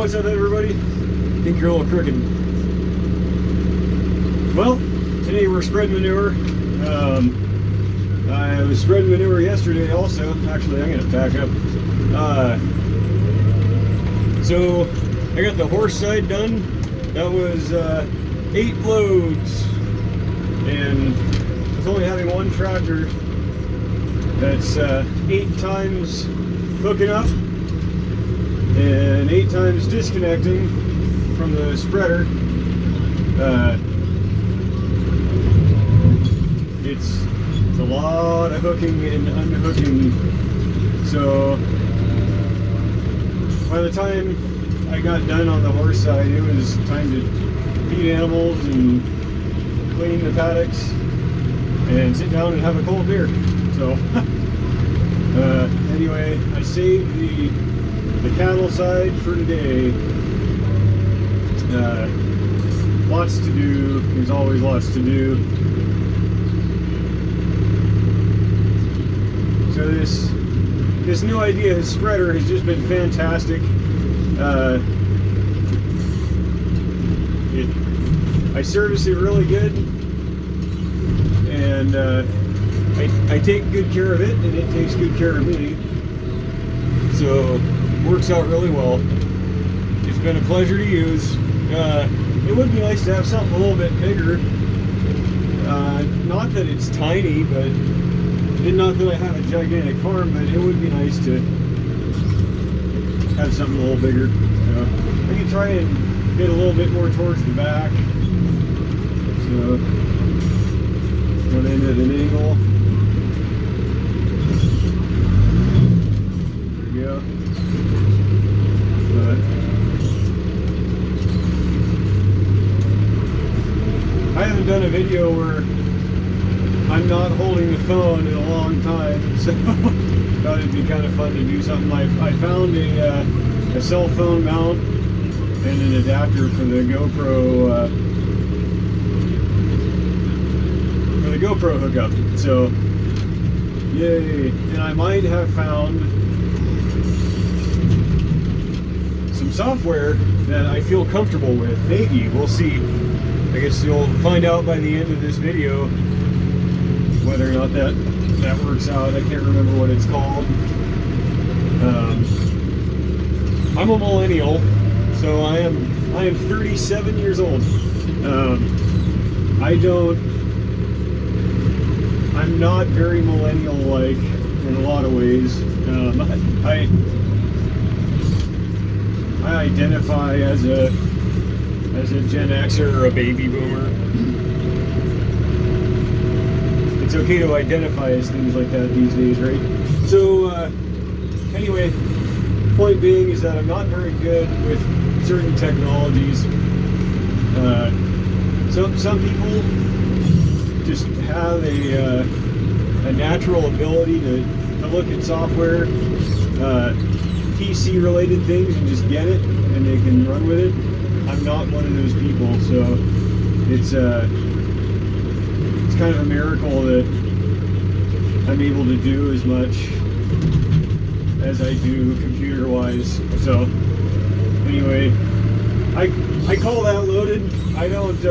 What's up, everybody? Think you're a little crooked. Well, today we're spreading manure. I was spreading manure yesterday also. Actually, I'm going to back up. So, I got the horse side done. That was 8 loads. And with only having one tractor, that's 8 times hooking up and 8 times disconnecting from the spreader. It's a lot of hooking and unhooking. So by the time I got done on the horse side, it was time to feed animals and clean the paddocks and sit down and have a cold beer. So anyway, I saved the cattle side for today. Lots to do. There's always lots to do. So this new idea, his spreader, has just been fantastic. I service it really good, and I take good care of it, and it takes good care of me. So works out really well. It's been a pleasure to use. It would be nice to have something a little bit bigger. Not that it's tiny, but not that I have a gigantic farm, but it would be nice to have something a little bigger. I can try and get a little bit more towards the back. So run in at an angle. There we go. But I haven't done a video where I'm not holding the phone in a long time, so thought it'd be kind of fun to do something. I found a cell phone mount and an adapter for the GoPro hookup. So yay! And I might have found some software that I feel comfortable with. Maybe, we'll see. I guess you'll find out by the end of this video whether or not that works out. I can't remember what it's called. I'm a millennial, so I am 37 years old. I'm not very millennial-like in a lot of ways. I identify as a Gen Xer or a baby boomer. It's okay to identify as things like that these days, right? So anyway, point being is that I'm not very good with certain technologies. Some people just have a natural ability to look at software, PC related things, and just get it, and they can run with it. I'm not one of those people, so it's kind of a miracle that I'm able to do as much as I do computer-wise. So anyway, I call that loaded. I don't.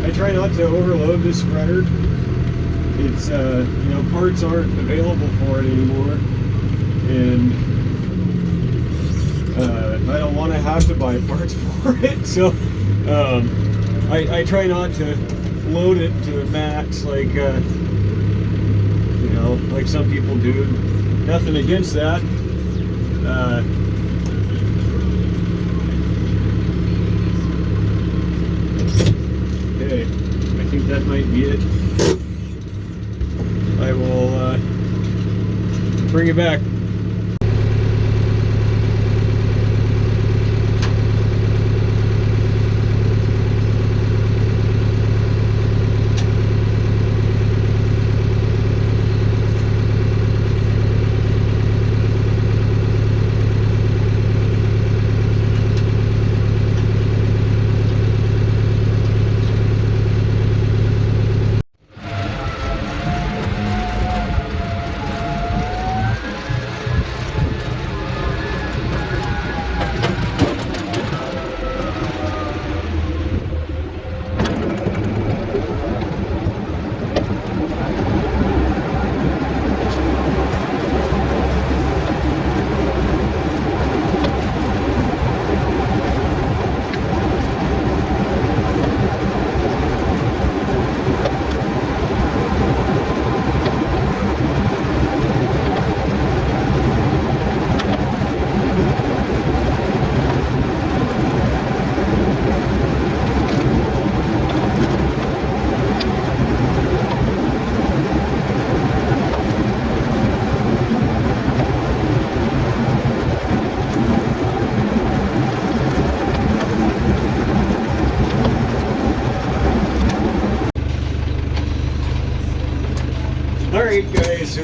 I try not to overload this spreader. It's parts aren't available for it anymore, and I don't want to have to buy parts for it. So I try not to load it to the max like like some people do. Nothing against that. Okay, I think that might be it. I will bring it back.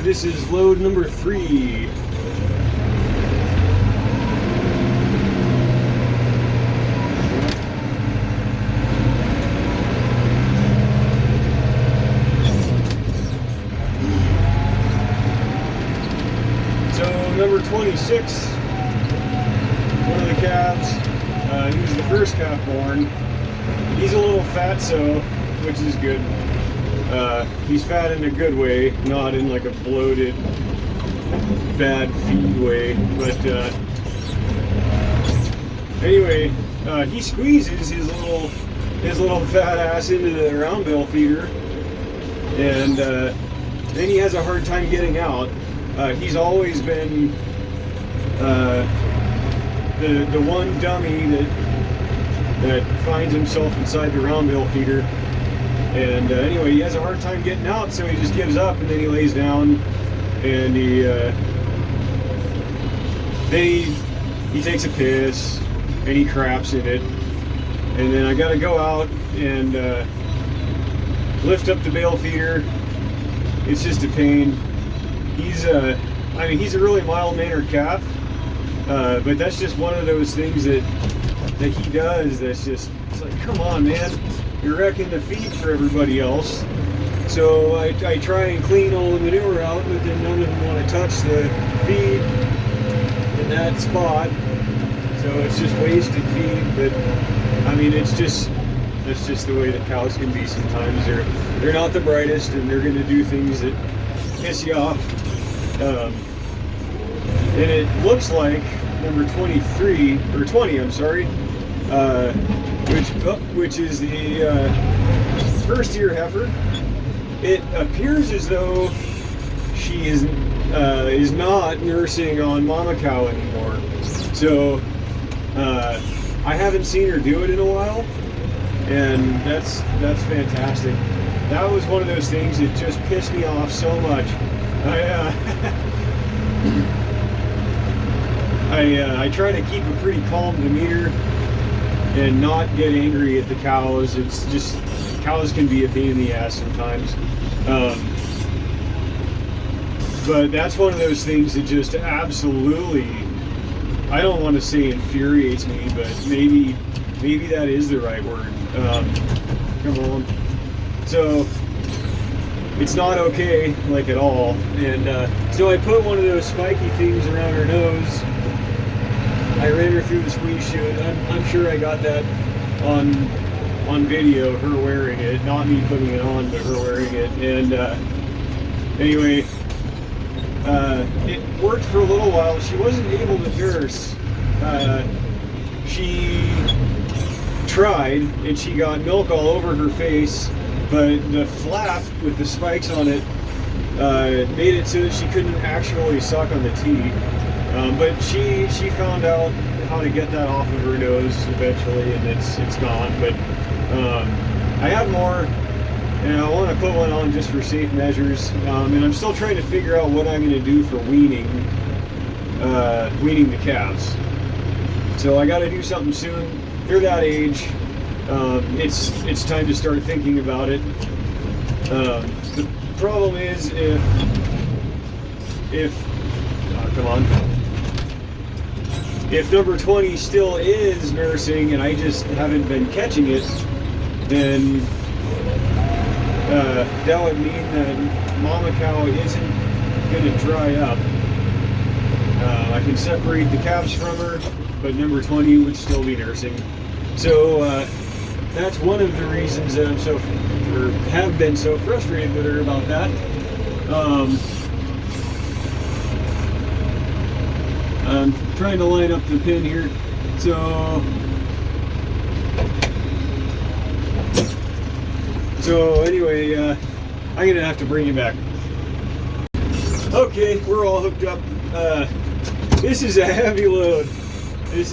this is load number 3. So number 26, one of the calves, he was the first calf born. He's a little fatso, which is good. He's fat in a good way, not in like a bloated, bad feed way. But anyway, he squeezes his little fat ass into the round bale feeder, and then he has a hard time getting out. He's always been the one dummy that finds himself inside the round bale feeder. And anyway, he has a hard time getting out, so he just gives up, and then he lays down, and he takes a piss, and he craps in it, and then I got to go out and lift up the bale feeder. It's just a pain. He's I mean, he's a really mild-mannered calf, but that's just one of those things that he does. That's just, it's like, come on, man. You're wrecking the feed for everybody else. So I try and clean all the manure out, but then none of them want to touch the feed in that spot. So it's just wasted feed. But I mean, that's just the way that cows can be sometimes. They're not the brightest, and they're going to do things that piss you off. And it looks like number 23 or 20, I'm sorry. Which is the first year heifer. It appears as though she is not nursing on mama cow anymore. So I haven't seen her do it in a while, and that's fantastic. That was one of those things that just pissed me off so much. I try to keep a pretty calm demeanor and not get angry at the cows. It's just, cows can be a pain in the ass sometimes. But that's one of those things that just absolutely, I don't want to say infuriates me, but maybe that is the right word. Come on. So it's not okay, like at all. And so I put one of those spiky things around her nose. I ran her through the squeeze chute. I'm sure I got that on video, her wearing it. Not me putting it on, but her wearing it. And anyway, it worked for a little while. She wasn't able to nurse. She tried, and she got milk all over her face, but the flap with the spikes on it made it so that she couldn't actually suck on the teat. But she found out how to get that off of her nose eventually, and it's gone. But I have more, and I want to put one on just for safe measures. And I'm still trying to figure out what I'm going to do for weaning the calves. So I got to do something soon. They're that age. It's time to start thinking about it. The problem is come on. If number 20 still is nursing and I just haven't been catching it, then that would mean that mama cow isn't going to dry up. I can separate the calves from her, but number 20 would still be nursing. So that's one of the reasons that have been so frustrated with her about that. I'm trying to line up the pin here. So anyway, I'm gonna have to bring it back. Okay, we're all hooked up. This is a heavy load. It's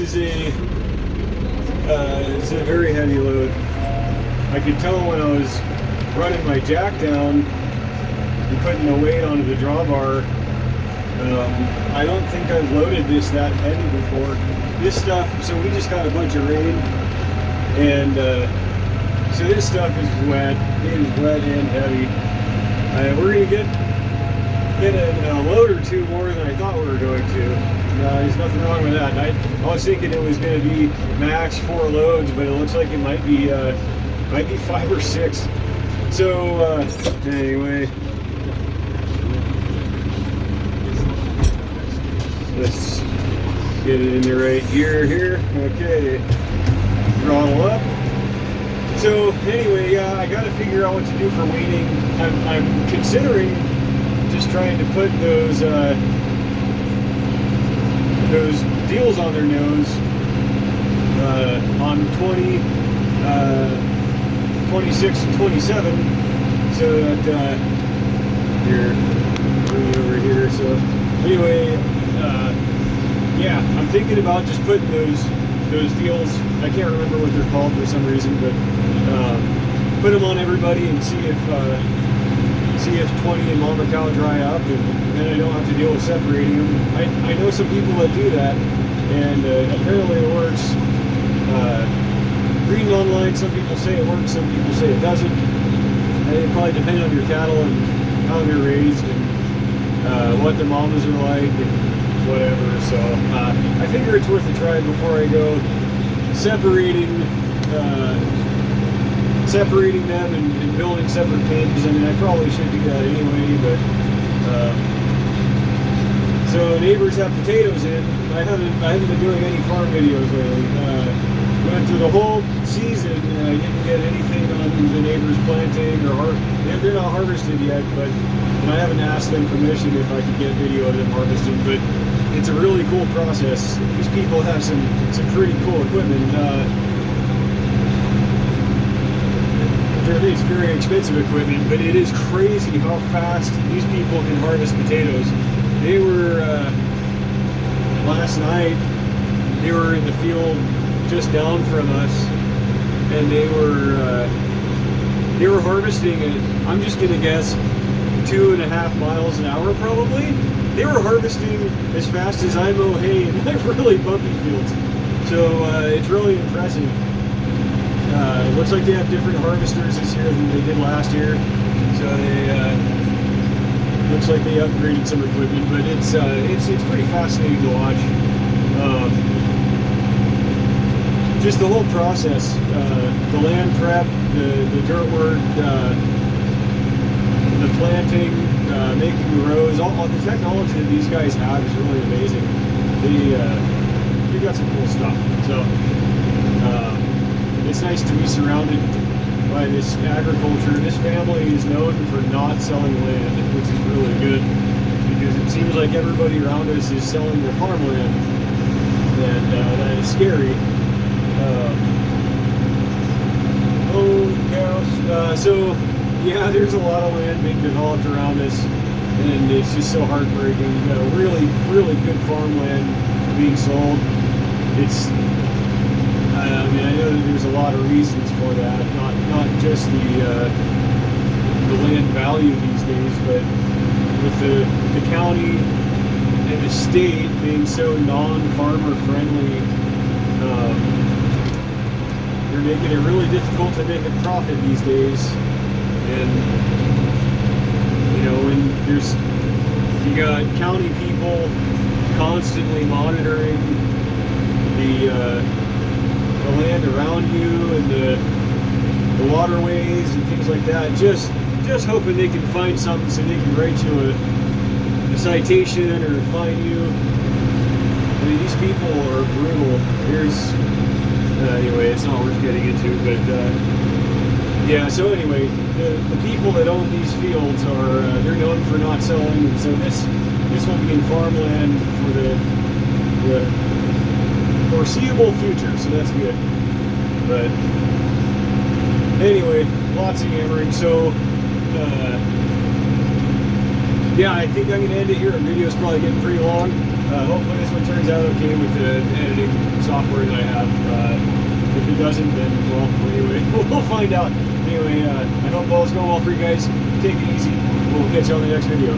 a very heavy load. I could tell when I was running my jack down and putting the weight onto the drawbar. I don't think I've loaded this that heavy before. This stuff, so we just got a bunch of rain, and so this stuff is wet. It is wet and heavy. We're gonna get a load or two more than I thought we were going to. There's nothing wrong with that. I was thinking it was going to be max 4 loads, but it looks like it might be 5 or 6. So anyway, let's get it in the right gear here. Okay, throttle up. So anyway, I got to figure out what to do for weaning. I'm considering just trying to put those deals on their nose on 20, 26, and 27, so that you're bringing over here. So anyway, yeah, I'm thinking about just putting those deals. I can't remember what they're called for some reason, but put them on everybody and see if 20 and Mama Cow dry up, and then I don't have to deal with separating them. I know some people that do that, and apparently it works. Reading online, some people say it works, some people say it doesn't. It probably depends on your cattle and how they're raised and what the mamas are like and whatever. So I figure it's worth a try before I go separating them and building separate pens. I mean, I probably should do that anyway, but so neighbors have potatoes in. I haven't been doing any farm videos lately. Went through the whole season and I didn't get anything on the neighbors planting or they're not harvested yet, but and I haven't asked them permission if I could get video of them harvesting, but it's a really cool process. These people have some pretty cool equipment. It's very expensive equipment, but it is crazy how fast these people can harvest potatoes. They were last night. They were in the field just down from us, and they were harvesting at, I'm just gonna guess, 2.5 miles an hour probably. They were harvesting as fast as I mow hay in my really bumpy fields. So it's really impressive. It looks like they have different harvesters this year than they did last year. So they looks like they upgraded some equipment, but it's pretty fascinating to watch. Just the whole process, the land prep, the dirt work, the planting, making the rows, all the technology that these guys have is really amazing. They got some cool stuff. So it's nice to be surrounded by this agriculture. This family is known for not selling land, which is really good, because it seems like everybody around us is selling their farmland, and that is scary. So yeah, there's a lot of land being developed around us, and it's just so heartbreaking. You got a really, really good farmland being sold. It's, I mean, I know that there's a lot of reasons for that, not just the land value these days, but with the county and the state being so non-farmer friendly. They're making it really difficult to make a profit these days, and you know, when you got county people constantly monitoring the land around you and the waterways and things like that, just hoping they can find something so they can write you a citation or fine you. I mean, these people are brutal. Anyway, it's not worth getting into, but yeah, so anyway, the people that own these fields are, they're known for not selling, and so this will be in farmland for the foreseeable future, so that's good. But anyway, lots of yammering, so yeah, I think I'm going to end it here. The video's probably getting pretty long. Hopefully this one turns out okay with the editing software that I have. If it doesn't, then, well, anyway, we'll find out. Anyway, I hope all's going well for you guys. Take it easy. We'll catch you on the next video.